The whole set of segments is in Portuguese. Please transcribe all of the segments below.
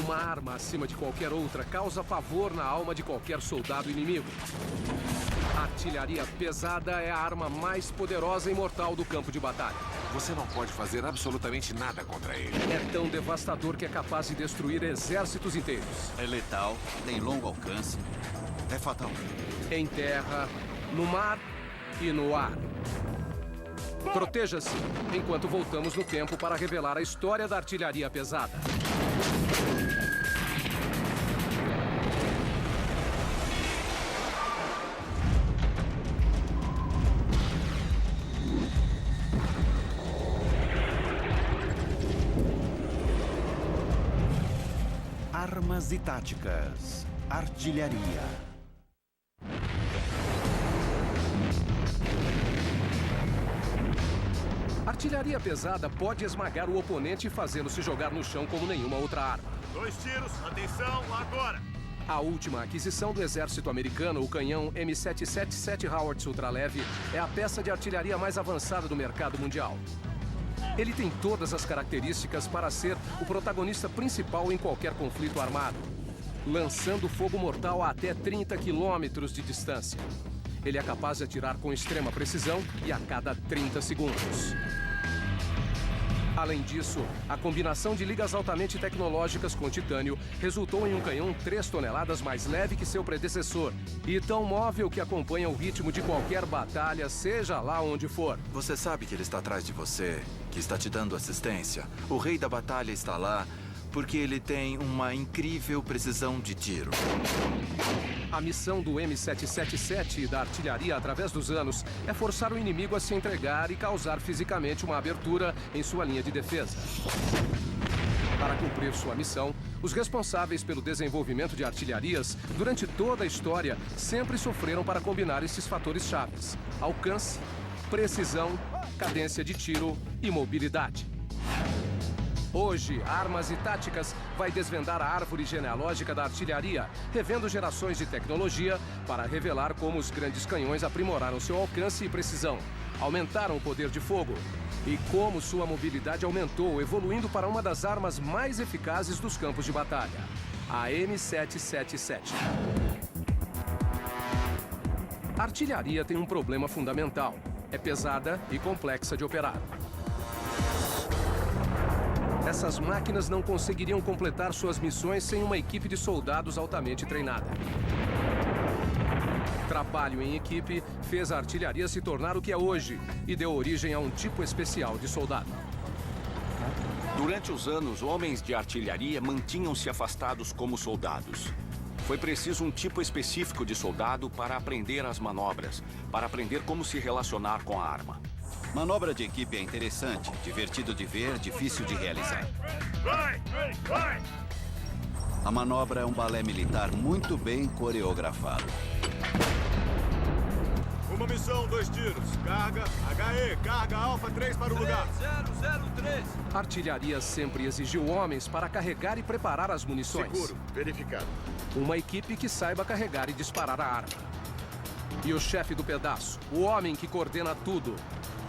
Uma arma acima de qualquer outra causa pavor na alma de qualquer soldado inimigo. A artilharia pesada é a arma mais poderosa e mortal do campo de batalha. Você não pode fazer absolutamente nada contra ele. É tão devastador que é capaz de destruir exércitos inteiros. É letal, tem longo alcance, é fatal. Em terra, no mar e no ar. Proteja-se enquanto voltamos no tempo para revelar a história da artilharia pesada. Armas e táticas. Artilharia. Artilharia pesada pode esmagar o oponente e fazê-lo se jogar no chão como nenhuma outra arma. 2 tiros, atenção, agora! A última aquisição do exército americano, o canhão M777 Howitzer ultraleve, é a peça de artilharia mais avançada do mercado mundial. Ele tem todas as características para ser o protagonista principal em qualquer conflito armado, lançando fogo mortal a até 30 quilômetros de distância. Ele é capaz de atirar com extrema precisão e a cada 30 segundos. Além disso, a combinação de ligas altamente tecnológicas com titânio resultou em um canhão 3 toneladas mais leve que seu predecessor e tão móvel que acompanha o ritmo de qualquer batalha, seja lá onde for. Você sabe que ele está atrás de você, que está te dando assistência. O rei da batalha está lá porque ele tem uma incrível precisão de tiro. A missão do M777 e da artilharia através dos anos é forçar o inimigo a se entregar e causar fisicamente uma abertura em sua linha de defesa. Para cumprir sua missão, os responsáveis pelo desenvolvimento de artilharias durante toda a história sempre sofreram para combinar esses fatores chaves: alcance, precisão, cadência de tiro e mobilidade. Hoje, Armas e Táticas vai desvendar a árvore genealógica da artilharia, revendo gerações de tecnologia para revelar como os grandes canhões aprimoraram seu alcance e precisão, aumentaram o poder de fogo e como sua mobilidade aumentou, evoluindo para uma das armas mais eficazes dos campos de batalha, a M777. A artilharia tem um problema fundamental: é pesada e complexa de operar. Essas máquinas não conseguiriam completar suas missões sem uma equipe de soldados altamente treinada. Trabalho em equipe fez a artilharia se tornar o que é hoje e deu origem a um tipo especial de soldado. Durante os anos, homens de artilharia mantinham-se afastados como soldados. Foi preciso um tipo específico de soldado para aprender as manobras, para aprender como se relacionar com a arma. Manobra de equipe é interessante, divertido de ver, difícil de realizar. Vai! A manobra é um balé militar muito bem coreografado. Uma missão, 2 tiros. Carga, HE, carga Alfa 3 para o lugar. 003. A artilharia sempre exigiu homens para carregar e preparar as munições. Seguro, verificado. Uma equipe que saiba carregar e disparar a arma. E o chefe do pedaço, o homem que coordena tudo,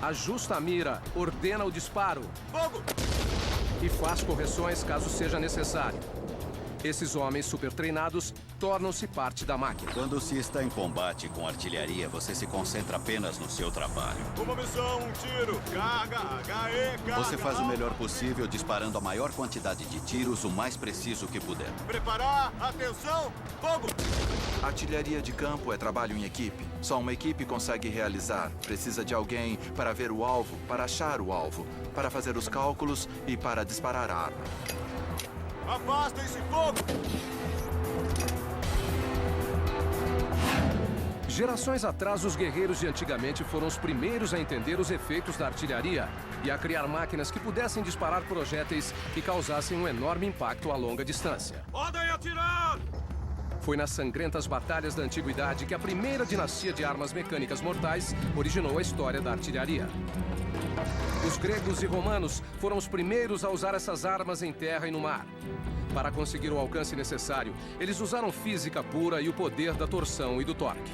ajusta a mira, ordena o disparo. Fogo! E faz correções caso seja necessário. Esses homens super treinados tornam-se parte da máquina. Quando se está em combate com artilharia, você se concentra apenas no seu trabalho. Uma missão, 1 tiro. Carga, HE, carga. Você faz o melhor possível disparando a maior quantidade de tiros o mais preciso que puder. Preparar, atenção, fogo! Artilharia de campo é trabalho em equipe. Só uma equipe consegue realizar. Precisa de alguém para ver o alvo, para achar o alvo, para fazer os cálculos e para disparar a arma. Afastem-se, fogo! Gerações atrás, os guerreiros de antigamente foram os primeiros a entender os efeitos da artilharia e a criar máquinas que pudessem disparar projéteis que causassem um enorme impacto a longa distância. Podem atirar! Foi nas sangrentas batalhas da antiguidade que a primeira dinastia de armas mecânicas mortais originou a história da artilharia. Os gregos e romanos foram os primeiros a usar essas armas em terra e no mar. Para conseguir o alcance necessário, eles usaram física pura e o poder da torção e do torque.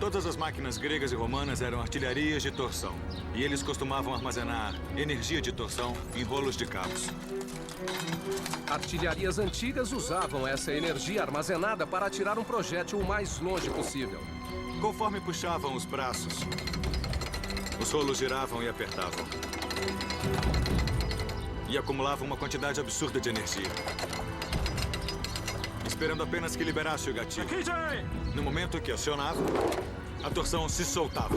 Todas as máquinas gregas e romanas eram artilharias de torção. E eles costumavam armazenar energia de torção em rolos de cabos. Artilharias antigas usavam essa energia armazenada para atirar um projétil o mais longe possível. Conforme puxavam os braços, os rolos giravam e apertavam. E acumulavam uma quantidade absurda de energia. Esperando apenas que liberasse o gatilho. No momento que acionava, a torção se soltava.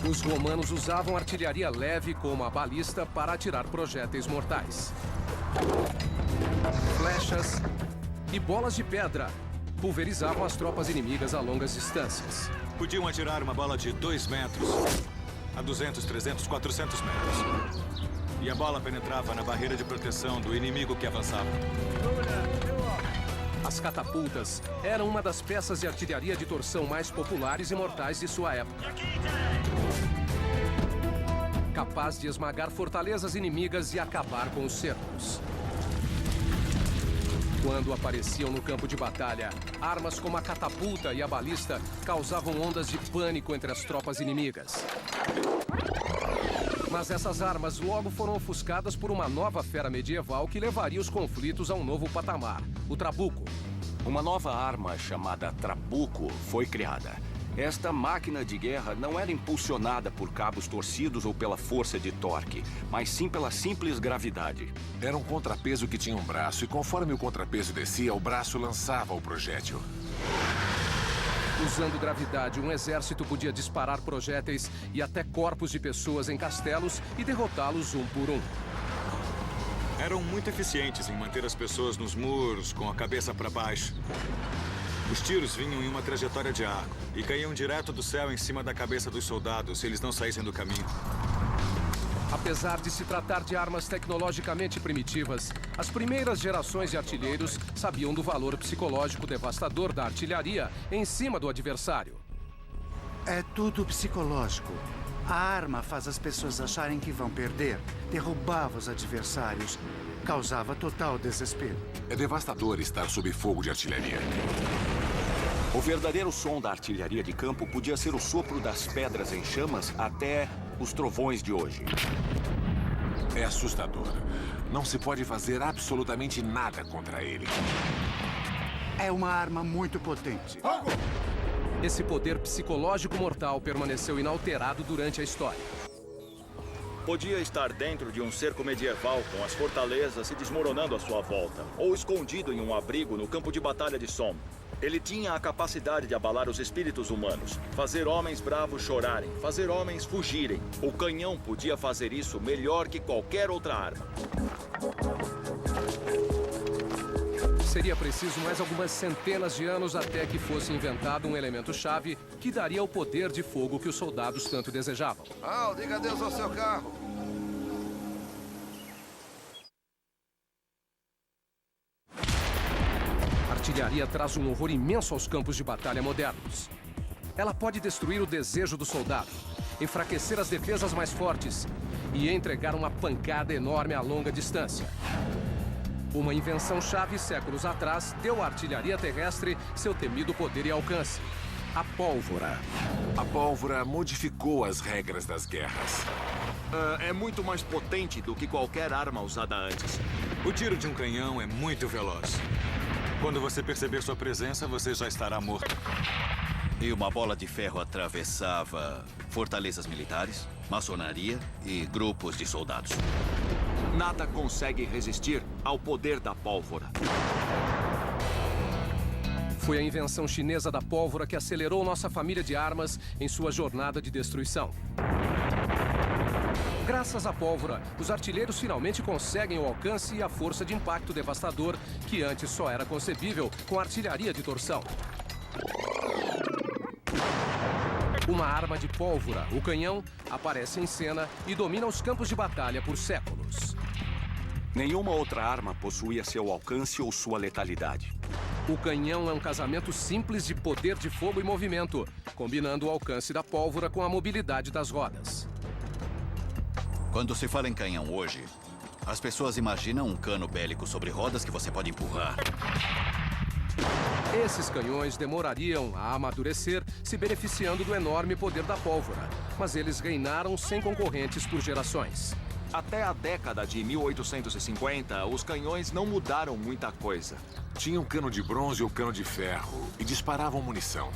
Os romanos usavam artilharia leve como a balista para atirar projéteis mortais. Flechas e bolas de pedra pulverizavam as tropas inimigas a longas distâncias. Podiam atirar uma bola de 2 metros a 200, 300, 400 metros. E a bola penetrava na barreira de proteção do inimigo que avançava. As catapultas eram uma das peças de artilharia de torção mais populares e mortais de sua época. Capaz de esmagar fortalezas inimigas e acabar com os cercos. Quando apareciam no campo de batalha, armas como a catapulta e a balista causavam ondas de pânico entre as tropas inimigas. Mas essas armas logo foram ofuscadas por uma nova fera medieval que levaria os conflitos a um novo patamar, o trabuco. Uma nova arma chamada trabuco foi criada. Esta máquina de guerra não era impulsionada por cabos torcidos ou pela força de torque, mas sim pela simples gravidade. Era um contrapeso que tinha um braço, e conforme o contrapeso descia, o braço lançava o projétil. Usando gravidade, um exército podia disparar projéteis e até corpos de pessoas em castelos e derrotá-los um por um. Eram muito eficientes em manter as pessoas nos muros, com a cabeça para baixo. Os tiros vinham em uma trajetória de arco e caíam direto do céu em cima da cabeça dos soldados se eles não saíssem do caminho. Apesar de se tratar de armas tecnologicamente primitivas, as primeiras gerações de artilheiros sabiam do valor psicológico devastador da artilharia em cima do adversário. É tudo psicológico. A arma faz as pessoas acharem que vão perder, derrubava os adversários, causava total desespero. É devastador estar sob fogo de artilharia. O verdadeiro som da artilharia de campo podia ser o sopro das pedras em chamas até os trovões de hoje. É assustador. Não se pode fazer absolutamente nada contra ele. É uma arma muito potente. Esse poder psicológico mortal permaneceu inalterado durante a história. Podia estar dentro de um cerco medieval com as fortalezas se desmoronando à sua volta, ou escondido em um abrigo no campo de batalha de Somme. Ele tinha a capacidade de abalar os espíritos humanos, fazer homens bravos chorarem, fazer homens fugirem. O canhão podia fazer isso melhor que qualquer outra arma. Seria preciso mais algumas centenas de anos até que fosse inventado um elemento-chave que daria o poder de fogo que os soldados tanto desejavam. Al, diga adeus ao seu carro. A artilharia traz um horror imenso aos campos de batalha modernos. Ela pode destruir o desejo do soldado, enfraquecer as defesas mais fortes e entregar uma pancada enorme a longa distância. Uma invenção-chave séculos atrás deu à artilharia terrestre seu temido poder e alcance: a pólvora. A pólvora modificou as regras das guerras. É muito mais potente do que qualquer arma usada antes. O tiro de um canhão é muito veloz. Quando você perceber sua presença, você já estará morto. E uma bola de ferro atravessava fortalezas militares, maçonaria e grupos de soldados. Nada consegue resistir ao poder da pólvora. Foi a invenção chinesa da pólvora que acelerou nossa família de armas em sua jornada de destruição. Graças à pólvora, os artilheiros finalmente conseguem o alcance e a força de impacto devastador que antes só era concebível com artilharia de torção. Uma arma de pólvora, o canhão, aparece em cena e domina os campos de batalha por séculos. Nenhuma outra arma possuía seu alcance ou sua letalidade. O canhão é um casamento simples de poder de fogo e movimento, combinando o alcance da pólvora com a mobilidade das rodas. Quando se fala em canhão hoje, as pessoas imaginam um cano bélico sobre rodas que você pode empurrar. Esses canhões demorariam a amadurecer, se beneficiando do enorme poder da pólvora, mas eles reinaram sem concorrentes por gerações. Até a década de 1850, os canhões não mudaram muita coisa. Tinham cano de bronze ou cano de ferro e disparavam munição.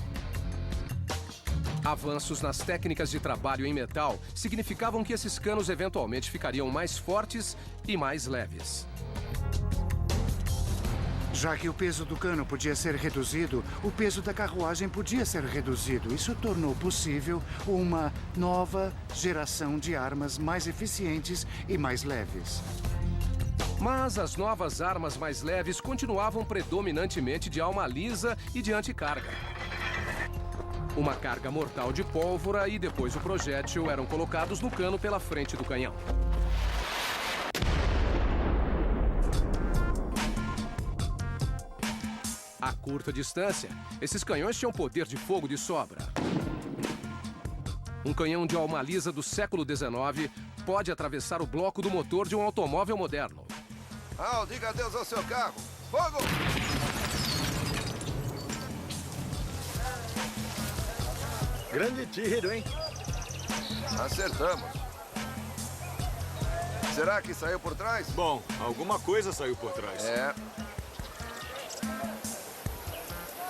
Avanços nas técnicas de trabalho em metal significavam que esses canos eventualmente ficariam mais fortes e mais leves. Já que o peso do cano podia ser reduzido, o peso da carruagem podia ser reduzido. Isso tornou possível uma nova geração de armas mais eficientes e mais leves. Mas as novas armas mais leves continuavam predominantemente de alma lisa e de anticarga. Uma carga mortal de pólvora e depois o projétil eram colocados no cano pela frente do canhão. A curta distância, esses canhões tinham poder de fogo de sobra. Um canhão de alma lisa do século XIX pode atravessar o bloco do motor de um automóvel moderno. Al, diga adeus ao seu carro. Fogo! Grande tiro, hein? Acertamos. Será que saiu por trás? Bom, alguma coisa saiu por trás. É.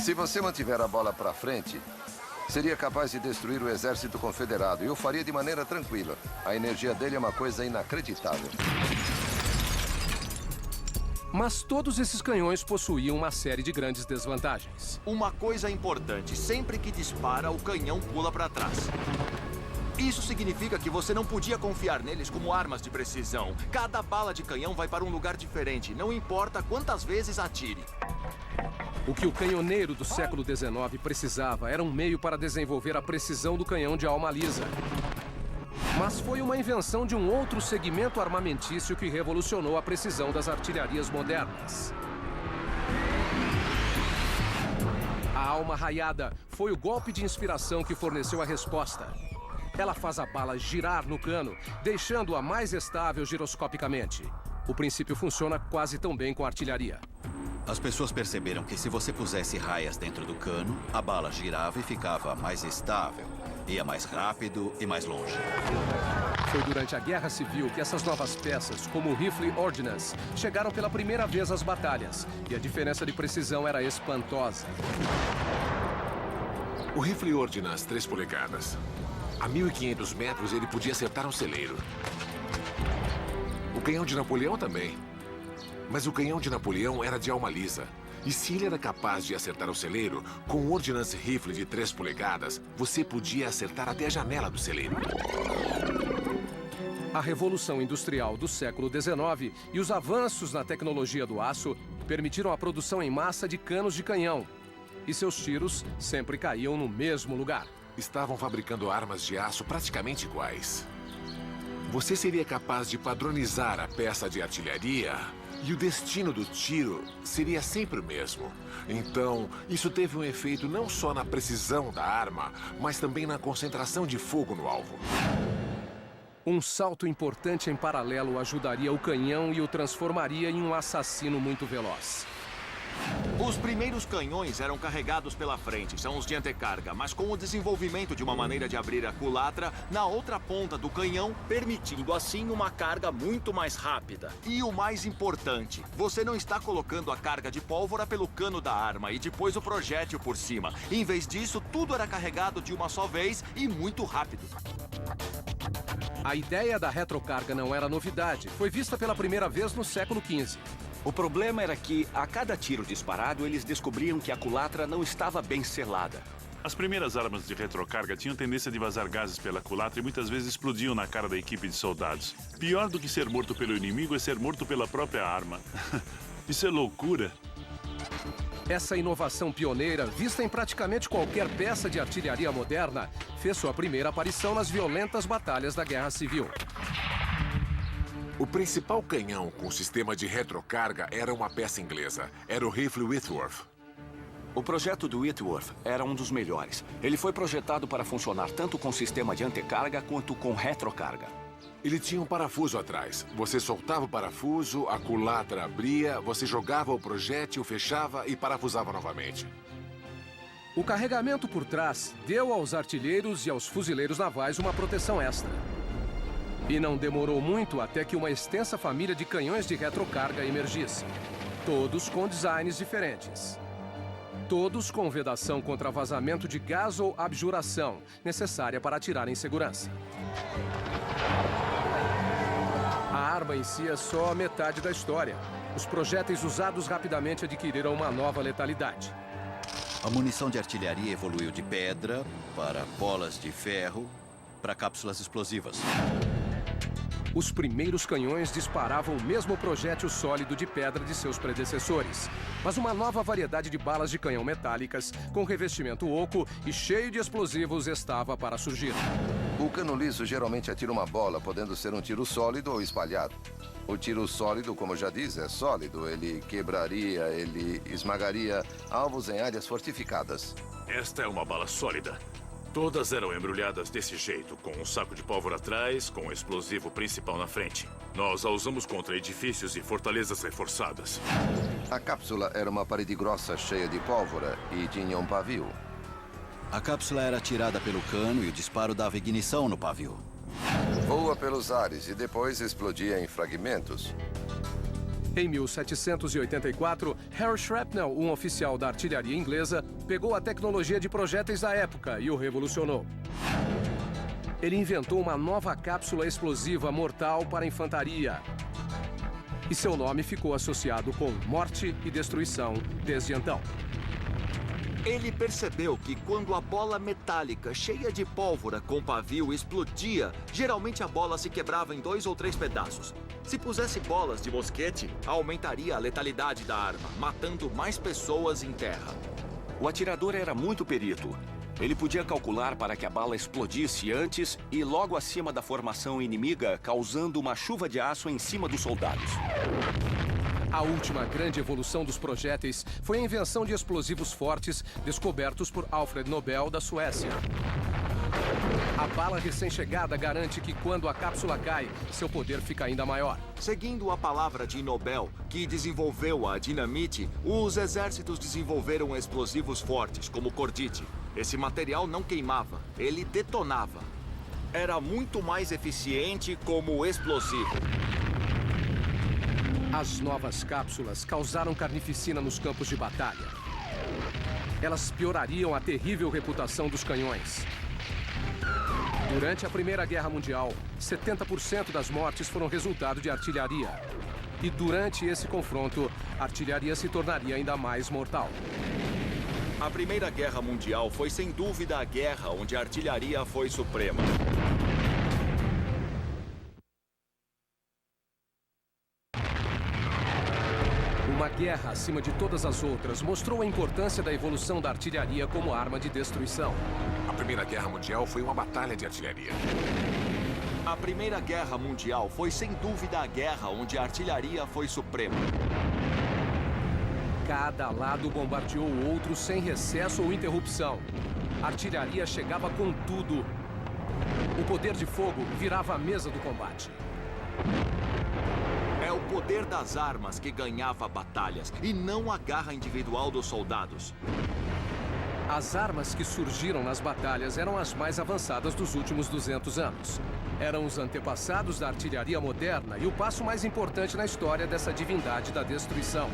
Se você mantiver a bola para frente, seria capaz de destruir o exército confederado e o faria de maneira tranquila. A energia dele é uma coisa inacreditável. Mas todos esses canhões possuíam uma série de grandes desvantagens. Uma coisa importante, sempre que dispara, o canhão pula para trás. Isso significa que você não podia confiar neles como armas de precisão. Cada bala de canhão vai para um lugar diferente, não importa quantas vezes atire. O que o canhoneiro do século XIX precisava era um meio para desenvolver a precisão do canhão de alma lisa. Mas foi uma invenção de um outro segmento armamentício que revolucionou a precisão das artilharias modernas. A alma raiada foi o golpe de inspiração que forneceu a resposta. Ela faz a bala girar no cano, deixando-a mais estável giroscopicamente. O princípio funciona quase tão bem com a artilharia. As pessoas perceberam que se você pusesse raias dentro do cano, a bala girava e ficava mais estável. Ia mais rápido e mais longe. Foi durante a Guerra Civil que essas novas peças, como o Rifle Ordnance, chegaram pela primeira vez às batalhas. E a diferença de precisão era espantosa. O rifle Ordnance 3 polegadas. A 1.500 metros ele podia acertar um celeiro. O canhão de Napoleão também. Mas o canhão de Napoleão era de alma lisa. E se ele era capaz de acertar o celeiro, com o Ordnance Rifle de 3 polegadas, você podia acertar até a janela do celeiro. A Revolução Industrial do século XIX e os avanços na tecnologia do aço permitiram a produção em massa de canos de canhão. E seus tiros sempre caíam no mesmo lugar. Estavam fabricando armas de aço praticamente iguais. Você seria capaz de padronizar a peça de artilharia e o destino do tiro seria sempre o mesmo. Então, isso teve um efeito não só na precisão da arma, mas também na concentração de fogo no alvo. Um salto importante em paralelo ajudaria o canhão e o transformaria em um assassino muito veloz. Os primeiros canhões eram carregados pela frente, são os de antecarga, mas com o desenvolvimento de uma maneira de abrir a culatra na outra ponta do canhão, Permitindo assim uma carga muito mais rápida. e o mais importante, você não está colocando a carga de pólvora pelo cano da arma e depois o projétil por cima. Em vez disso, tudo era carregado de uma só vez e muito rápido. A ideia da retrocarga não era novidade. Foi vista pela primeira vez no século XV. O problema era que, a cada tiro disparado, eles descobriam que a culatra não estava bem selada. As primeiras armas de retrocarga tinham tendência de vazar gases pela culatra e muitas vezes explodiam na cara da equipe de soldados. Pior do que ser morto pelo inimigo é ser morto pela própria arma. Isso é loucura. Essa inovação pioneira, vista em praticamente qualquer peça de artilharia moderna, fez sua primeira aparição nas violentas batalhas da Guerra Civil. O principal canhão com sistema de retrocarga era uma peça inglesa. Era o rifle Whitworth. O projeto do Whitworth era um dos melhores. Ele foi projetado para funcionar tanto com sistema de antecarga quanto com retrocarga. Ele tinha um parafuso atrás. Você soltava o parafuso, a culatra abria, você jogava o projétil, fechava e parafusava novamente. O carregamento por trás deu aos artilheiros e aos fuzileiros navais uma proteção extra. E não demorou muito até que uma extensa família de canhões de retrocarga emergisse. Todos com designs diferentes. Todos com vedação contra vazamento de gás ou abjuração, necessária para atirar em segurança. A arma em si é só a metade da história. Os projéteis usados rapidamente adquiriram uma nova letalidade. A munição de artilharia evoluiu de pedra para bolas de ferro para cápsulas explosivas. Os primeiros canhões disparavam o mesmo projétil sólido de pedra de seus predecessores, mas uma nova variedade de balas de canhão metálicas, com revestimento oco e cheio de explosivos, estava para surgir. O cano liso geralmente atira uma bola, podendo ser um tiro sólido ou espalhado. O tiro sólido, como já diz, é sólido. Ele quebraria, ele esmagaria alvos em áreas fortificadas. Esta é uma bala sólida. Todas eram embrulhadas desse jeito, com um saco de pólvora atrás, com o explosivo principal na frente. Nós a usamos contra edifícios e fortalezas reforçadas. A cápsula era uma parede grossa cheia de pólvora e tinha um pavio. A cápsula era atirada pelo cano e o disparo dava ignição no pavio. Voa pelos ares e depois explodia em fragmentos. Em 1784, Harry Shrapnel, um oficial da artilharia inglesa, pegou a tecnologia de projéteis da época e o revolucionou. Ele inventou uma nova cápsula explosiva mortal para a infantaria. E seu nome ficou associado com morte e destruição desde então. Ele percebeu que quando a bola metálica cheia de pólvora com pavio explodia, geralmente a bola se quebrava em 2 ou 3 pedaços. Se pusesse bolas de mosquete, aumentaria a letalidade da arma, matando mais pessoas em terra. O atirador era muito perito. Ele podia calcular para que a bala explodisse antes e logo acima da formação inimiga, causando uma chuva de aço em cima dos soldados. A última grande evolução dos projéteis foi a invenção de explosivos fortes descobertos por Alfred Nobel, da Suécia. A bala recém-chegada garante que quando a cápsula cai, seu poder fica ainda maior. Seguindo a palavra de Nobel, que desenvolveu a dinamite, os exércitos desenvolveram explosivos fortes, como cordite. Esse material não queimava, ele detonava. Era muito mais eficiente como explosivo. As novas cápsulas causaram carnificina nos campos de batalha. Elas piorariam a terrível reputação dos canhões. Durante a Primeira Guerra Mundial, 70% das mortes foram resultado de artilharia. E durante esse confronto, a artilharia se tornaria ainda mais mortal. A Primeira Guerra Mundial foi sem dúvida a guerra onde a artilharia foi suprema. Uma guerra acima de todas as outras mostrou a importância da evolução da artilharia como arma de destruição. A Primeira Guerra Mundial foi uma batalha de artilharia. A Primeira Guerra Mundial foi sem dúvida a guerra onde a artilharia foi suprema. Cada lado bombardeou o outro sem recesso ou interrupção. A artilharia chegava com tudo. O poder de fogo virava a mesa do combate. É o poder das armas que ganhava batalhas, e não a garra individual dos soldados. As armas que surgiram nas batalhas eram as mais avançadas dos últimos 200 anos. Eram os antepassados da artilharia moderna e o passo mais importante na história dessa divindade da destruição.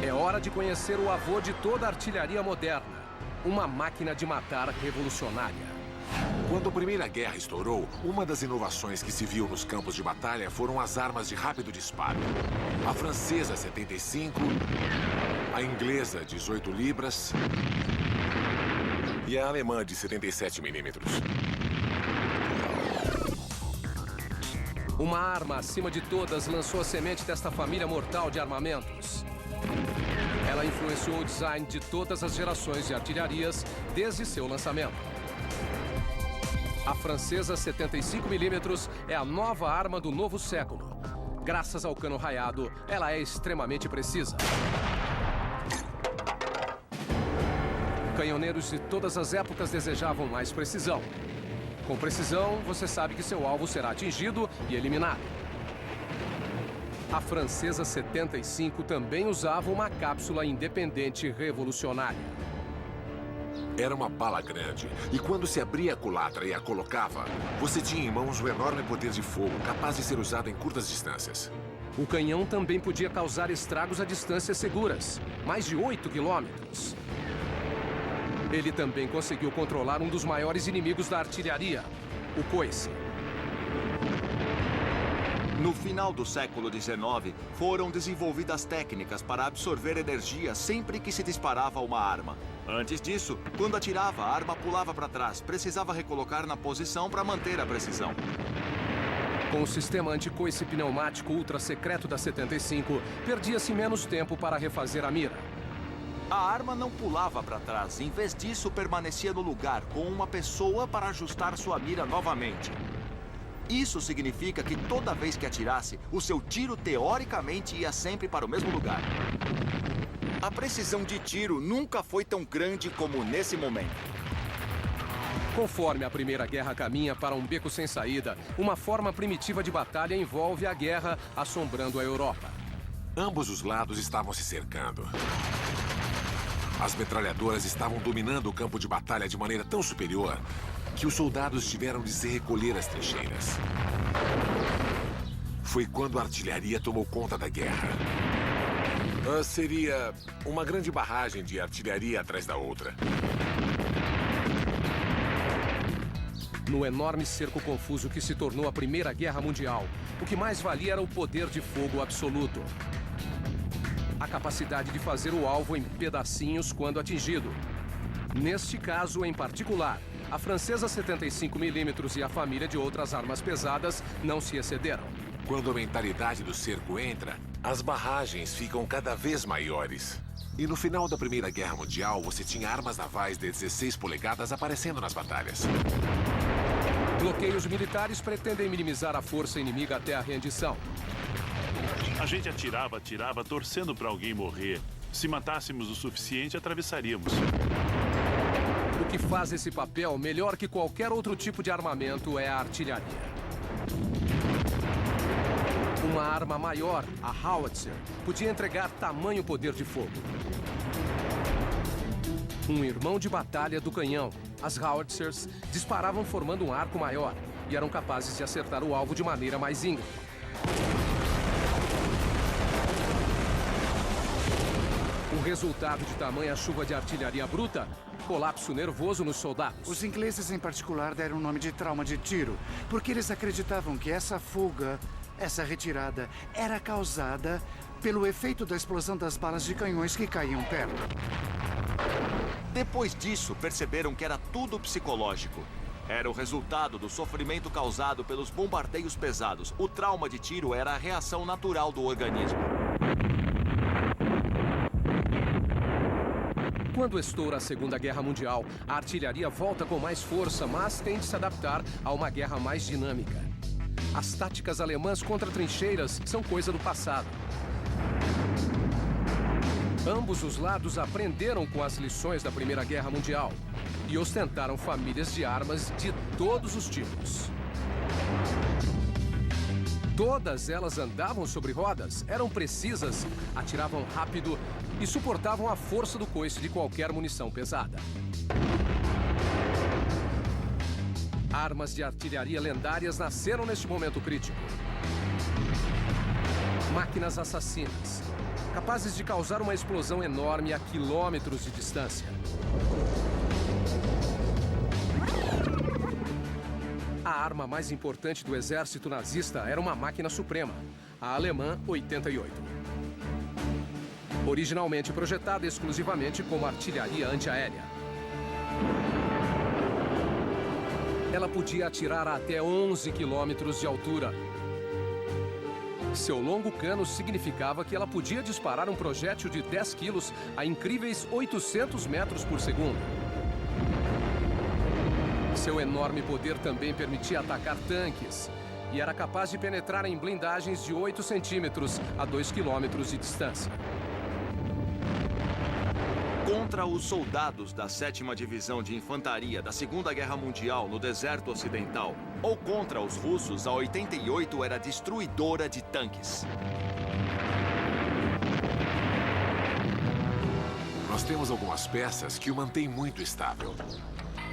É hora de conhecer o avô de toda a artilharia moderna, uma máquina de matar revolucionária. Quando a Primeira Guerra estourou, uma das inovações que se viu nos campos de batalha foram as armas de rápido disparo. A francesa 75, a inglesa 18 libras e a alemã de 77 milímetros. Uma arma acima de todas lançou a semente desta família mortal de armamentos. Ela influenciou o design de todas as gerações de artilharias desde seu lançamento. A francesa 75mm é a nova arma do novo século. Graças ao cano raiado, ela é extremamente precisa. Canhoneiros de todas as épocas desejavam mais precisão. Com precisão, você sabe que seu alvo será atingido e eliminado. A francesa 75 também usava uma cápsula independente revolucionária. Era uma bala grande, e quando se abria a culatra e a colocava, você tinha em mãos um enorme poder de fogo, capaz de ser usado em curtas distâncias. O canhão também podia causar estragos a distâncias seguras, mais de 8 quilômetros. Ele também conseguiu controlar um dos maiores inimigos da artilharia, o coice. No final do século XIX, foram desenvolvidas técnicas para absorver energia sempre que se disparava uma arma. Antes disso, quando atirava, a arma pulava para trás. Precisava recolocar na posição para manter a precisão. Com o sistema anticoice pneumático ultra secreto da 75, perdia-se menos tempo para refazer a mira. A arma não pulava para trás. Em vez disso, permanecia no lugar, com uma pessoa para ajustar sua mira novamente. Isso significa que toda vez que atirasse, o seu tiro teoricamente ia sempre para o mesmo lugar. A precisão de tiro nunca foi tão grande como nesse momento. Conforme a Primeira Guerra caminha para um beco sem saída, uma forma primitiva de batalha envolve a guerra assombrando a Europa. Ambos os lados estavam se cercando. As metralhadoras estavam dominando o campo de batalha de maneira tão superior que os soldados tiveram de se recolher às trincheiras. Foi quando a artilharia tomou conta da guerra. Seria uma grande barragem de artilharia atrás da outra. No enorme cerco confuso que se tornou a Primeira Guerra Mundial, o que mais valia era o poder de fogo absoluto. A capacidade de fazer o alvo em pedacinhos quando atingido. Neste caso em particular, a francesa 75mm e a família de outras armas pesadas não se excederam. Quando a mentalidade do cerco entra, as barragens ficam cada vez maiores. E no final da Primeira Guerra Mundial, você tinha armas navais de 16 polegadas aparecendo nas batalhas. Bloqueios militares pretendem minimizar a força inimiga até a rendição. A gente atirava, torcendo para alguém morrer. Se matássemos o suficiente, atravessaríamos. O que faz esse papel melhor que qualquer outro tipo de armamento é a artilharia. Uma arma maior, a Howitzer, podia entregar tamanho poder de fogo. Um irmão de batalha do canhão, as Howitzers disparavam formando um arco maior e eram capazes de acertar o alvo de maneira mais íngreme. O resultado de tamanha chuva de artilharia bruta, colapso nervoso nos soldados. Os ingleses, em particular, deram o nome de trauma de tiro, porque eles acreditavam que essa fuga, essa retirada, era causada pelo efeito da explosão das balas de canhões que caíam perto. Depois disso, perceberam que era tudo psicológico. Era o resultado do sofrimento causado pelos bombardeios pesados. O trauma de tiro era a reação natural do organismo. Quando estoura a Segunda Guerra Mundial, a artilharia volta com mais força, mas tem de se adaptar a uma guerra mais dinâmica. As táticas alemãs contra trincheiras são coisa do passado. Ambos os lados aprenderam com as lições da Primeira Guerra Mundial e ostentaram famílias de armas de todos os tipos. Todas elas andavam sobre rodas, eram precisas, atiravam rápido e suportavam a força do coice de qualquer munição pesada. Armas de artilharia lendárias nasceram neste momento crítico. Máquinas assassinas, capazes de causar uma explosão enorme a quilômetros de distância. A arma mais importante do exército nazista era uma máquina suprema, a alemã 88. Originalmente projetada exclusivamente como artilharia antiaérea. Ela podia atirar a até 11 quilômetros de altura. Seu longo cano significava que ela podia disparar um projétil de 10 quilos a incríveis 800 metros por segundo. Seu enorme poder também permitia atacar tanques e era capaz de penetrar em blindagens de 8 centímetros a 2 quilômetros de distância. Contra os soldados da 7ª Divisão de Infantaria da Segunda Guerra Mundial no deserto ocidental, ou contra os russos, a 88 era destruidora de tanques. Nós nós temos algumas peças que o mantêm muito estável.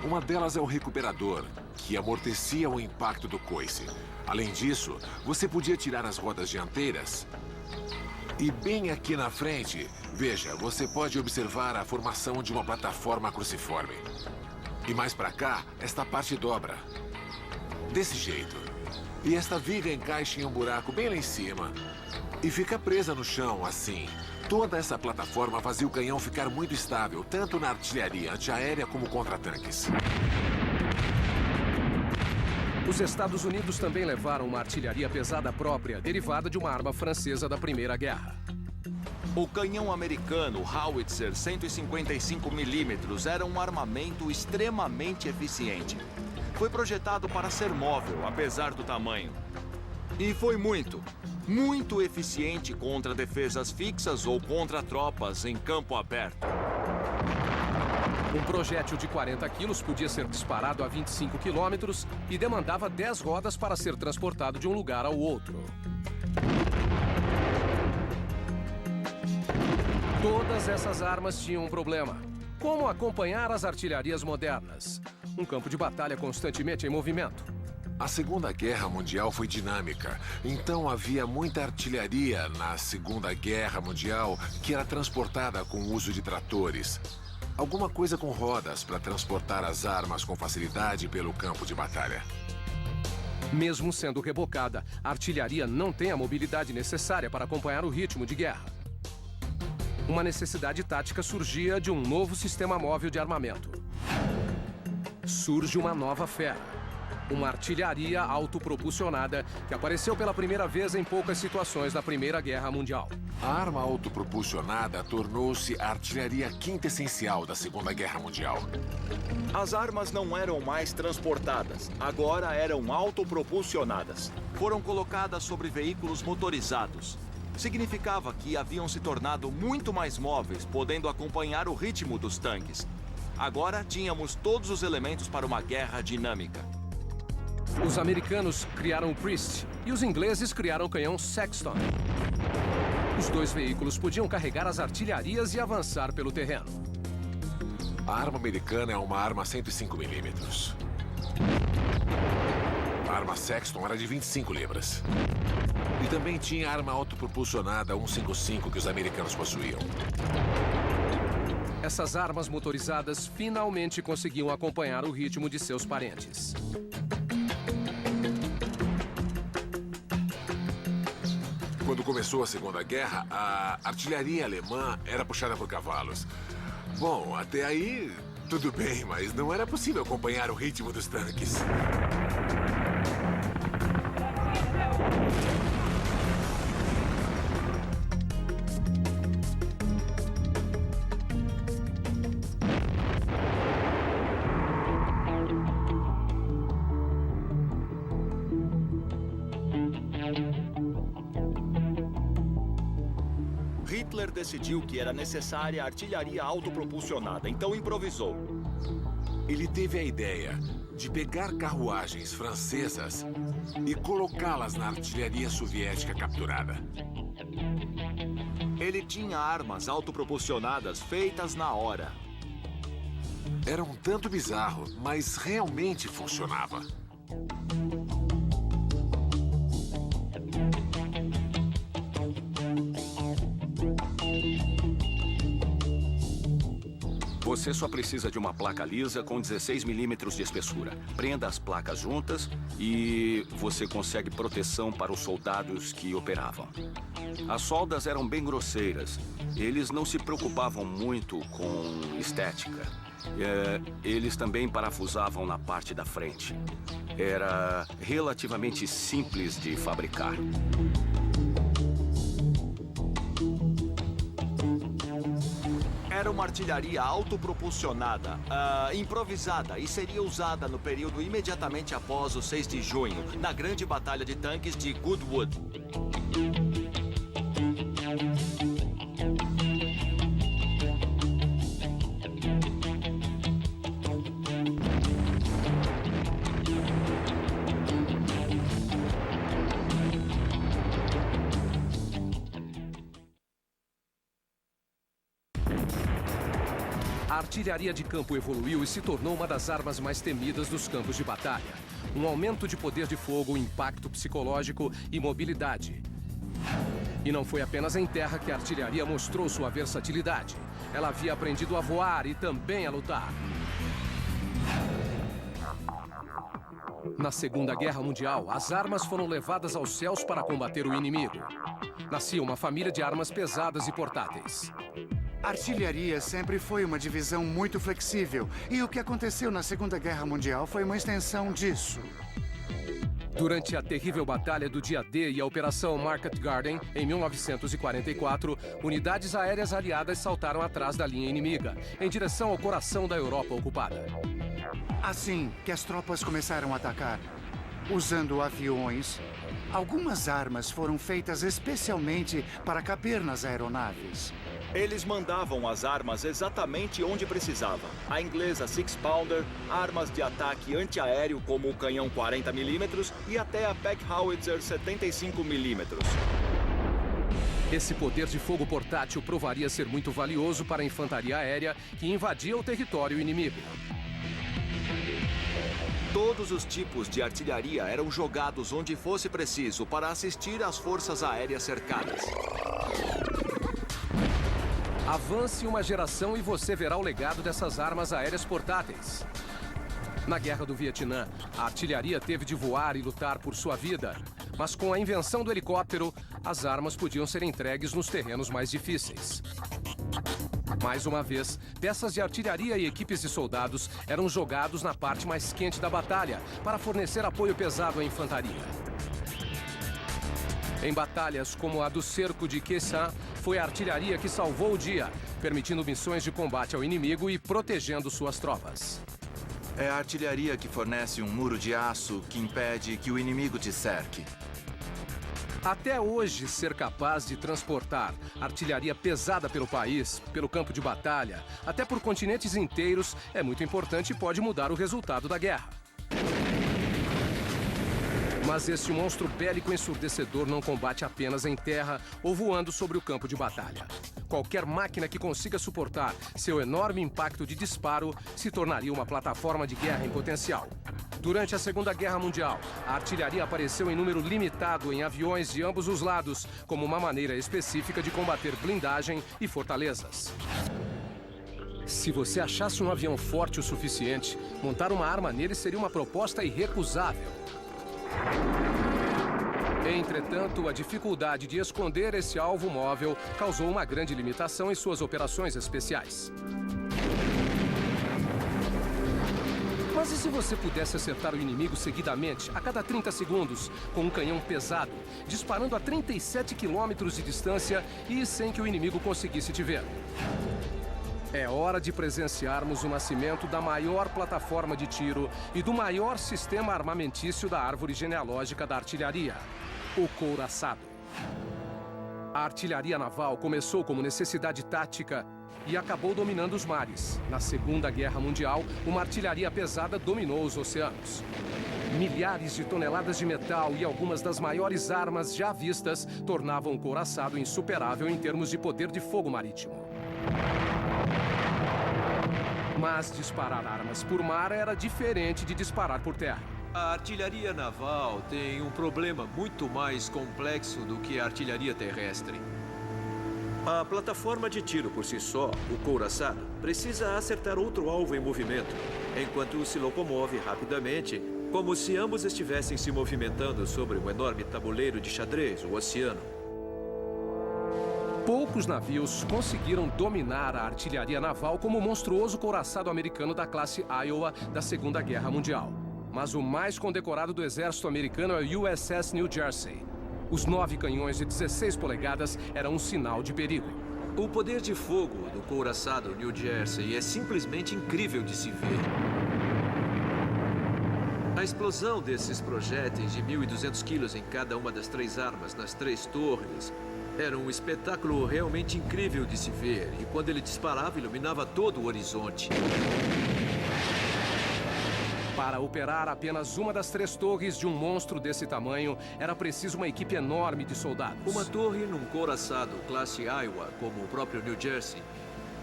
Uma delas é o recuperador, que amortecia o impacto do coice. Além disso, você podia tirar as rodas dianteiras. E bem aqui na frente, veja, você pode observar a formação de uma plataforma cruciforme. E mais para cá, esta parte dobra. Desse jeito. E esta viga encaixa em um buraco bem lá em cima. E fica presa no chão, assim. Toda essa plataforma fazia o canhão ficar muito estável, tanto na artilharia antiaérea como contra-tanques. Os Estados Unidos também levaram uma artilharia pesada própria, derivada de uma arma francesa da Primeira Guerra. O canhão americano Howitzer 155mm era um armamento extremamente eficiente. Foi projetado para ser móvel, apesar do tamanho. E foi muito eficiente contra defesas fixas ou contra tropas em campo aberto. Um projétil de 40 quilos podia ser disparado a 25 quilômetros e demandava 10 rodas para ser transportado de um lugar ao outro. Todas essas armas tinham um problema. Como acompanhar as artilharias modernas? Um campo de batalha constantemente em movimento. A Segunda Guerra Mundial foi dinâmica, então havia muita artilharia na Segunda Guerra Mundial que era transportada com o uso de tratores. Alguma coisa com rodas para transportar as armas com facilidade pelo campo de batalha. Mesmo sendo rebocada, a artilharia não tem a mobilidade necessária para acompanhar o ritmo de guerra. Uma necessidade tática surgia de um novo sistema móvel de armamento. Surge uma nova fera. Uma artilharia autopropulsionada que apareceu pela primeira vez em poucas situações na Primeira Guerra Mundial. A arma autopropulsionada tornou-se a artilharia quintessencial da Segunda Guerra Mundial. As armas não eram mais transportadas, agora eram autopropulsionadas. Foram colocadas sobre veículos motorizados. Significava que haviam se tornado muito mais móveis, podendo acompanhar o ritmo dos tanques. Agora tínhamos todos os elementos para uma guerra dinâmica. Os americanos criaram o Priest e os ingleses criaram o canhão Sexton. Os dois veículos podiam carregar as artilharias e avançar pelo terreno. A arma americana é uma arma 105mm. A arma Sexton era de 25 libras. E também tinha a arma autopropulsionada 155 que os americanos possuíam. Essas armas motorizadas finalmente conseguiam acompanhar o ritmo de seus parentes. Quando começou a Segunda Guerra, a artilharia alemã era puxada por cavalos. Bom, até aí, tudo bem, mas não era possível acompanhar o ritmo dos tanques. Hitler decidiu que era necessária artilharia autopropulsionada, então improvisou. Ele teve a ideia de pegar carruagens francesas e colocá-las na artilharia soviética capturada. Ele tinha armas autopropulsionadas feitas na hora. Era um tanto bizarro, mas realmente funcionava. Você só precisa de uma placa lisa com 16 milímetros de espessura. Prenda as placas juntas e você consegue proteção para os soldados que operavam. As soldas eram bem grosseiras. Eles não se preocupavam muito com estética. Eles também parafusavam na parte da frente. Era relativamente simples de fabricar. Era uma artilharia autopropulsionada, improvisada, e seria usada no período imediatamente após o 6 de junho, na grande batalha de tanques de Goodwood. A artilharia de campo evoluiu e se tornou uma das armas mais temidas dos campos de batalha. Um aumento de poder de fogo, impacto psicológico e mobilidade. E não foi apenas em terra que a artilharia mostrou sua versatilidade. Ela havia aprendido a voar e também a lutar. Na Segunda Guerra Mundial, as armas foram levadas aos céus para combater o inimigo. Nascia uma família de armas pesadas e portáteis. A artilharia sempre foi uma divisão muito flexível, e o que aconteceu na Segunda Guerra Mundial foi uma extensão disso. Durante a terrível Batalha do Dia D e a Operação Market Garden, em 1944, unidades aéreas aliadas saltaram atrás da linha inimiga, em direção ao coração da Europa ocupada. Assim que as tropas começaram a atacar, usando aviões, algumas armas foram feitas especialmente para caber nas aeronaves. Eles mandavam as armas exatamente onde precisava. A inglesa Six Pounder, armas de ataque antiaéreo como o canhão 40mm e até a Pack Howitzer 75mm. Esse poder de fogo portátil provaria ser muito valioso para a infantaria aérea que invadia o território inimigo. Todos os tipos de artilharia eram jogados onde fosse preciso para assistir às forças aéreas cercadas. Avance uma geração e você verá o legado dessas armas aéreas portáteis. Na Guerra do Vietnã, a artilharia teve de voar e lutar por sua vida. Mas com a invenção do helicóptero, as armas podiam ser entregues nos terrenos mais difíceis. Mais uma vez, peças de artilharia e equipes de soldados eram jogados na parte mais quente da batalha para fornecer apoio pesado à infantaria. Em batalhas como a do cerco de Khe Sanh, foi a artilharia que salvou o dia, permitindo missões de combate ao inimigo e protegendo suas tropas. É a artilharia que fornece um muro de aço que impede que o inimigo te cerque. Até hoje, ser capaz de transportar artilharia pesada pelo país, pelo campo de batalha, até por continentes inteiros, é muito importante e pode mudar o resultado da guerra. Mas esse monstro bélico ensurdecedor não combate apenas em terra ou voando sobre o campo de batalha. Qualquer máquina que consiga suportar seu enorme impacto de disparo se tornaria uma plataforma de guerra em potencial. Durante a Segunda Guerra Mundial, a artilharia apareceu em número limitado em aviões de ambos os lados, como uma maneira específica de combater blindagem e fortalezas. Se você achasse um avião forte o suficiente, montar uma arma nele seria uma proposta irrecusável. Entretanto, a dificuldade de esconder esse alvo móvel causou uma grande limitação em suas operações especiais. Mas e se você pudesse acertar o inimigo seguidamente, a cada 30 segundos, com um canhão pesado, disparando a 37 quilômetros de distância e sem que o inimigo conseguisse te ver? É hora de presenciarmos o nascimento da maior plataforma de tiro e do maior sistema armamentício da árvore genealógica da artilharia, o couraçado. A artilharia naval começou como necessidade tática e acabou dominando os mares. Na Segunda Guerra Mundial, uma artilharia pesada dominou os oceanos. Milhares de toneladas de metal e algumas das maiores armas já vistas tornavam o couraçado insuperável em termos de poder de fogo marítimo. Mas disparar armas por mar era diferente de disparar por terra. A artilharia naval tem um problema muito mais complexo do que a artilharia terrestre. A plataforma de tiro por si só, o couraçado, precisa acertar outro alvo em movimento, enquanto se locomove rapidamente, como se ambos estivessem se movimentando sobre um enorme tabuleiro de xadrez, o oceano. Poucos navios conseguiram dominar a artilharia naval como o monstruoso couraçado americano da classe Iowa da Segunda Guerra Mundial. Mas o mais condecorado do exército americano é o USS New Jersey. Os 9 canhões de 16 polegadas eram um sinal de perigo. O poder de fogo do couraçado New Jersey é simplesmente incrível de se ver. A explosão desses projéteis de 1.200 quilos em cada uma das 3 armas nas 3 torres era um espetáculo realmente incrível de se ver. E quando ele disparava, iluminava todo o horizonte. Para operar apenas uma das 3 torres de um monstro desse tamanho, era preciso uma equipe enorme de soldados. Uma torre num couraçado classe Iowa, como o próprio New Jersey,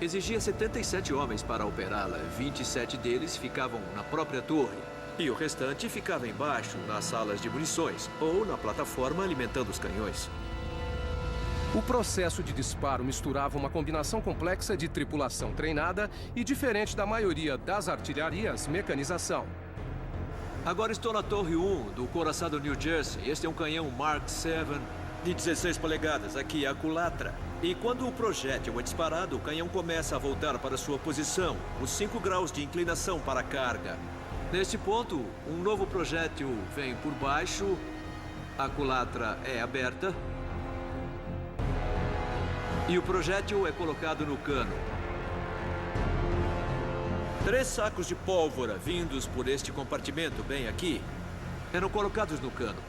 exigia 77 homens para operá-la. 27 deles ficavam na própria torre. E o restante ficava embaixo, nas salas de munições, ou na plataforma alimentando os canhões. O processo de disparo misturava uma combinação complexa de tripulação treinada e, diferente da maioria das artilharias, mecanização. Agora estou na Torre 1 do couraçado New Jersey. Este é um canhão Mark VII de 16 polegadas. Aqui é a culatra. E quando o projétil é disparado, o canhão começa a voltar para sua posição, os 5 graus de inclinação para a carga. Neste ponto, um novo projétil vem por baixo, a culatra é aberta e o projétil é colocado no cano. 3 sacos de pólvora vindos por este compartimento bem aqui eram colocados no cano.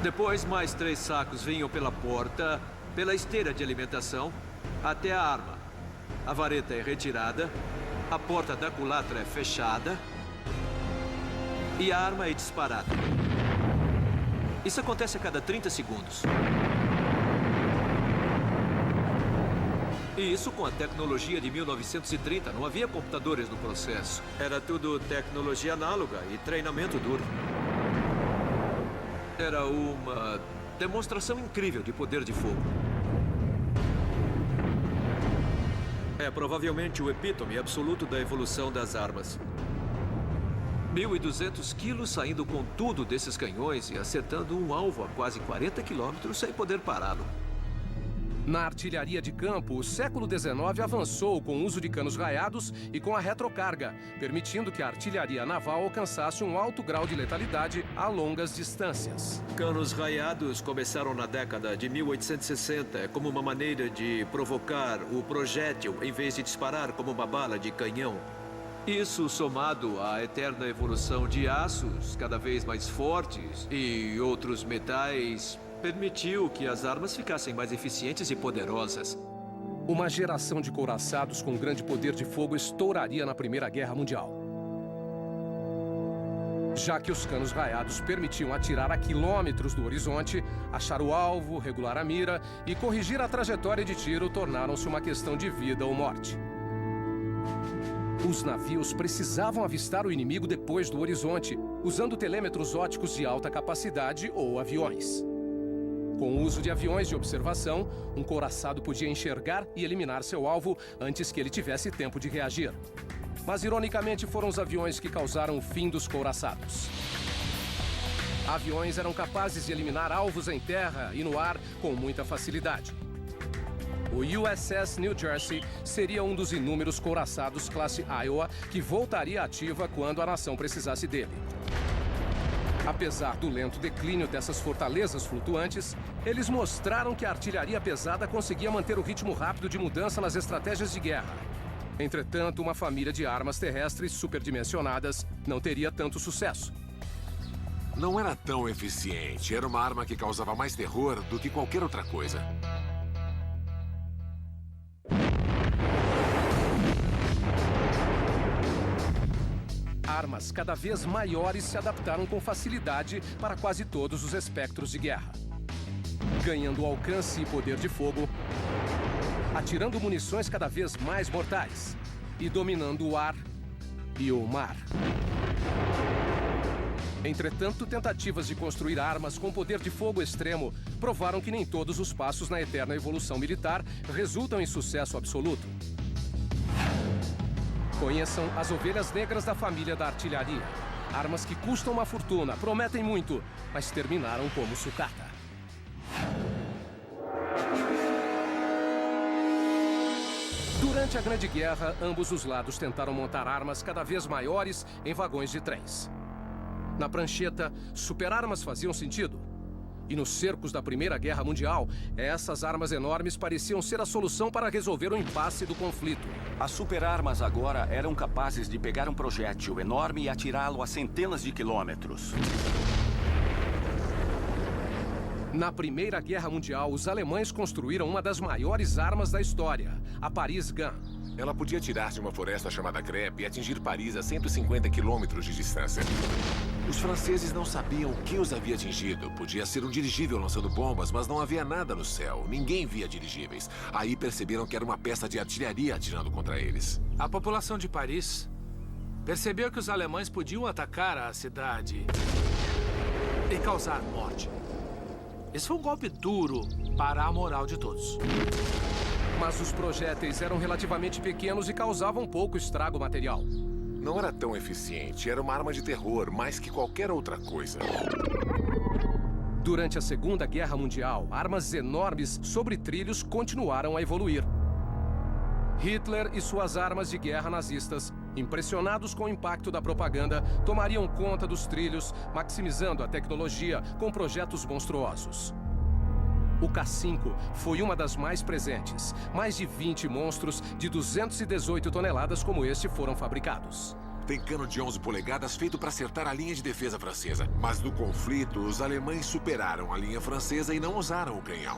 Depois, mais 3 sacos vinham pela porta, pela esteira de alimentação, até a arma. A vareta é retirada, a porta da culatra é fechada e a arma é disparada. Isso acontece a cada 30 segundos. E isso com a tecnologia de 1930. Não havia computadores no processo. Era tudo tecnologia análoga e treinamento duro. Era uma demonstração incrível de poder de fogo. É provavelmente o epítome absoluto da evolução das armas. 1.200 quilos saindo com tudo desses canhões e acertando um alvo a quase 40 quilômetros sem poder pará-lo. Na artilharia de campo, o século XIX avançou com o uso de canos raiados e com a retrocarga, permitindo que a artilharia naval alcançasse um alto grau de letalidade a longas distâncias. Canos raiados começaram na década de 1860 como uma maneira de provocar o projétil em vez de disparar como uma bala de canhão. Isso, somado à eterna evolução de aços cada vez mais fortes e outros metais, permitiu que as armas ficassem mais eficientes e poderosas. Uma geração de couraçados com grande poder de fogo estouraria na Primeira Guerra Mundial. Já que os canos raiados permitiam atirar a quilômetros do horizonte, achar o alvo, regular a mira e corrigir a trajetória de tiro tornaram-se uma questão de vida ou morte. Os navios precisavam avistar o inimigo depois do horizonte, usando telêmetros óticos de alta capacidade ou aviões. Com o uso de aviões de observação, um couraçado podia enxergar e eliminar seu alvo antes que ele tivesse tempo de reagir. Mas, ironicamente, foram os aviões que causaram o fim dos couraçados. Aviões eram capazes de eliminar alvos em terra e no ar com muita facilidade. O USS New Jersey seria um dos inúmeros couraçados classe Iowa que voltaria ativa quando a nação precisasse dele. Apesar do lento declínio dessas fortalezas flutuantes, eles mostraram que a artilharia pesada conseguia manter o ritmo rápido de mudança nas estratégias de guerra. Entretanto, uma família de armas terrestres superdimensionadas não teria tanto sucesso. Não era tão eficiente. Era uma arma que causava mais terror do que qualquer outra coisa. Armas cada vez maiores se adaptaram com facilidade para quase todos os espectros de guerra. Ganhando alcance e poder de fogo, atirando munições cada vez mais mortais e dominando o ar e o mar. Entretanto, tentativas de construir armas com poder de fogo extremo provaram que nem todos os passos na eterna evolução militar resultam em sucesso absoluto. Conheçam as ovelhas negras da família da artilharia. Armas que custam uma fortuna, prometem muito, mas terminaram como sucata. Durante a Grande Guerra, ambos os lados tentaram montar armas cada vez maiores em vagões de trens. Na prancheta, superarmas faziam sentido. E nos cercos da Primeira Guerra Mundial, essas armas enormes pareciam ser a solução para resolver o impasse do conflito. As superarmas agora eram capazes de pegar um projétil enorme e atirá-lo a centenas de quilômetros. Na Primeira Guerra Mundial, os alemães construíram uma das maiores armas da história, a Paris Gun. Ela podia tirar de uma floresta chamada Crepe e atingir Paris a 150 quilômetros de distância. Os franceses não sabiam o que os havia atingido. Podia ser um dirigível lançando bombas, mas não havia nada no céu. Ninguém via dirigíveis. Aí perceberam que era uma peça de artilharia atirando contra eles. A população de Paris percebeu que os alemães podiam atacar a cidade e causar morte. Esse foi um golpe duro para a moral de todos. Mas os projéteis eram relativamente pequenos e causavam pouco estrago material. Não era tão eficiente. Era uma arma de terror, mais que qualquer outra coisa. Durante a Segunda Guerra Mundial, armas enormes sobre trilhos continuaram a evoluir. Hitler e suas armas de guerra nazistas, impressionados com o impacto da propaganda, tomariam conta dos trilhos, maximizando a tecnologia com projetos monstruosos. O K-5 foi uma das mais presentes. Mais de 20 monstros de 218 toneladas como este foram fabricados. Tem cano de 11 polegadas feito para acertar a linha de defesa francesa. Mas no conflito, os alemães superaram a linha francesa e não usaram o canhão.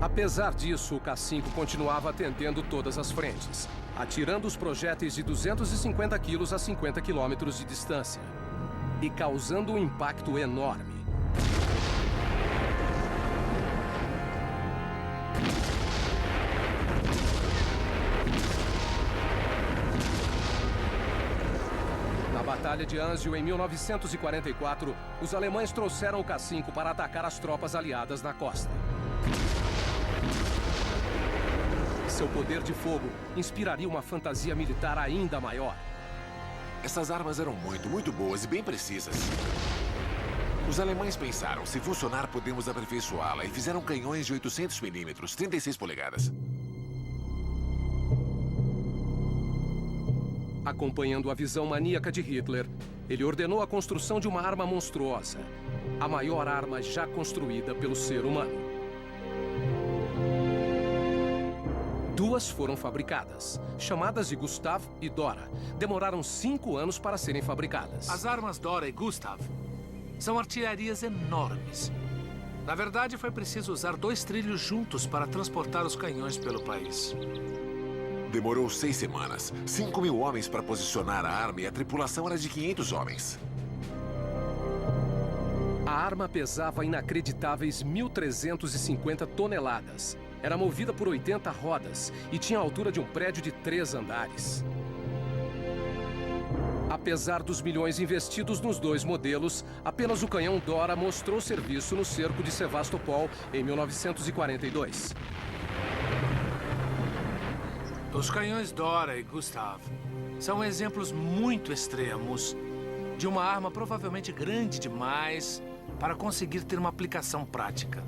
Apesar disso, o K-5 continuava atendendo todas as frentes, atirando os projéteis de 250 quilos a 50 quilômetros de distância e causando um impacto enorme. Na Batalha de Anzio, em 1944, os alemães trouxeram o K-5 para atacar as tropas aliadas na costa. Seu poder de fogo inspiraria uma fantasia militar ainda maior. Essas armas eram muito boas e bem precisas. Os alemães pensaram, se funcionar, podemos aperfeiçoá-la, e fizeram canhões de 800 milímetros, 36 polegadas. Acompanhando a visão maníaca de Hitler, ele ordenou a construção de uma arma monstruosa, a maior arma já construída pelo ser humano. Duas foram fabricadas, chamadas de Gustav e Dora. Demoraram 5 anos para serem fabricadas. As armas Dora e Gustav são artilharias enormes. Na verdade, foi preciso usar 2 trilhos juntos para transportar os canhões pelo país. Demorou 6 semanas, 5.000 homens para posicionar a arma e a tripulação era de 500 homens. A arma pesava inacreditáveis 1.350 toneladas. Era movida por 80 rodas e tinha a altura de um prédio de 3 andares. Apesar dos milhões investidos nos 2 modelos, apenas o canhão Dora mostrou serviço no cerco de Sevastopol em 1942. Os canhões Dora e Gustav são exemplos muito extremos de uma arma provavelmente grande demais para conseguir ter uma aplicação prática.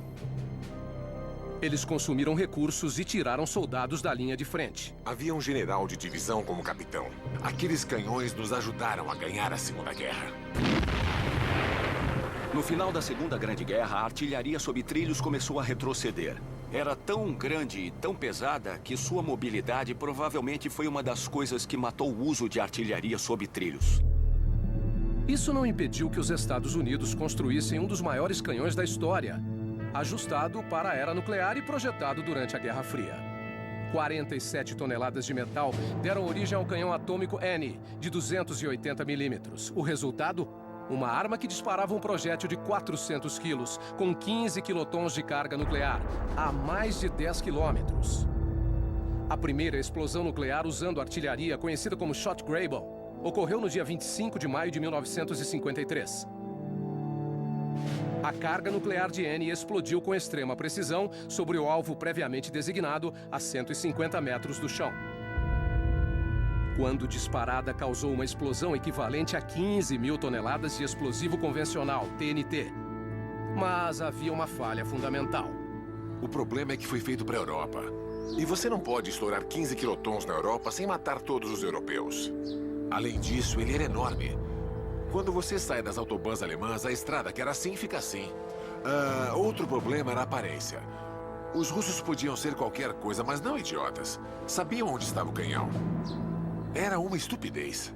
Eles consumiram recursos e tiraram soldados da linha de frente. Havia um general de divisão como capitão. Aqueles canhões nos ajudaram a ganhar a Segunda Guerra. No final da Segunda Grande Guerra, a artilharia sob trilhos começou a retroceder. Era tão grande e tão pesada que sua mobilidade provavelmente foi uma das coisas que matou o uso de artilharia sob trilhos. Isso não impediu que os Estados Unidos construíssem um dos maiores canhões da história, ajustado para a era nuclear e projetado durante a Guerra Fria. 47 toneladas de metal deram origem ao canhão atômico N, de 280 milímetros. O resultado? Uma arma que disparava um projétil de 400 quilos, com 15 quilotons de carga nuclear, a mais de 10 quilômetros. A primeira explosão nuclear usando artilharia, conhecida como Shot Grable, ocorreu no dia 25 de maio de 1953. A carga nuclear de N explodiu com extrema precisão sobre o alvo previamente designado a 150 metros do chão. Quando disparada, causou uma explosão equivalente a 15.000 toneladas de explosivo convencional, TNT. Mas havia uma falha fundamental. O problema é que foi feito para a Europa. E você não pode estourar 15 quilotons na Europa sem matar todos os europeus. Além disso, ele era enorme. Quando você sai das autobahns alemãs, a estrada que era assim fica assim. Outro problema era a aparência. Os russos podiam ser qualquer coisa, mas não idiotas. Sabiam onde estava o canhão. Era uma estupidez.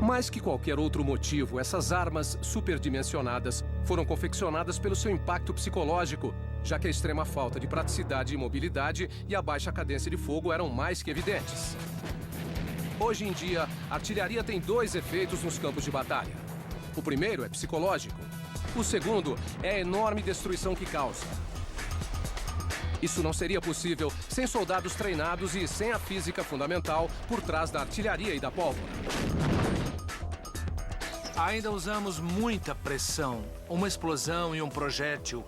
Mais que qualquer outro motivo, essas armas superdimensionadas foram confeccionadas pelo seu impacto psicológico, já que a extrema falta de praticidade e mobilidade e a baixa cadência de fogo eram mais que evidentes. Hoje em dia, a artilharia tem 2 efeitos nos campos de batalha. O primeiro é psicológico. O segundo é a enorme destruição que causa. Isso não seria possível sem soldados treinados e sem a física fundamental por trás da artilharia e da pólvora. Ainda usamos muita pressão, uma explosão e um projétil.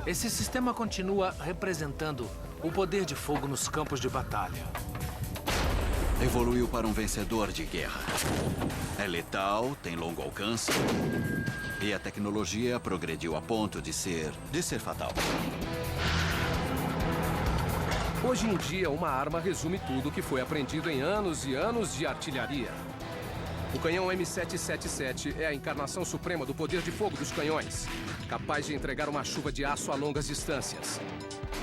Esse sistema continua representando o poder de fogo nos campos de batalha. Evoluiu para um vencedor de guerra. É letal, tem longo alcance. E a tecnologia progrediu a ponto de ser fatal. Hoje em dia, uma arma resume tudo o que foi aprendido em anos e anos de artilharia. O canhão M777 é a encarnação suprema do poder de fogo dos canhões, capaz de entregar uma chuva de aço a longas distâncias.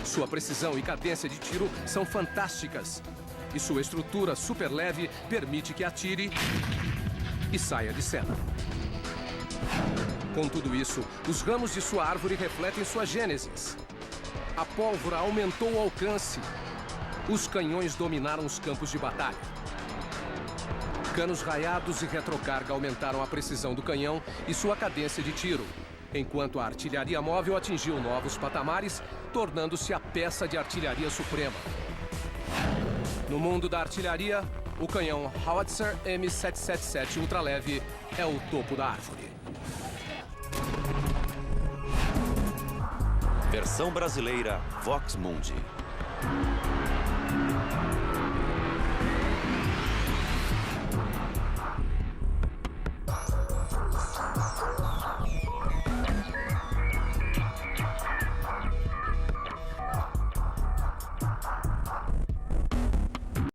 Sua precisão e cadência de tiro são fantásticas. E sua estrutura super leve permite que atire e saia de cena. Com tudo isso, os ramos de sua árvore refletem sua gênesis. A pólvora aumentou o alcance. Os canhões dominaram os campos de batalha. Canos raiados e retrocarga aumentaram a precisão do canhão e sua cadência de tiro, enquanto a artilharia móvel atingiu novos patamares, tornando-se a peça de artilharia suprema. No mundo da artilharia, o canhão Howitzer M777 ultraleve é o topo da árvore. Versão brasileira Vox Mundi.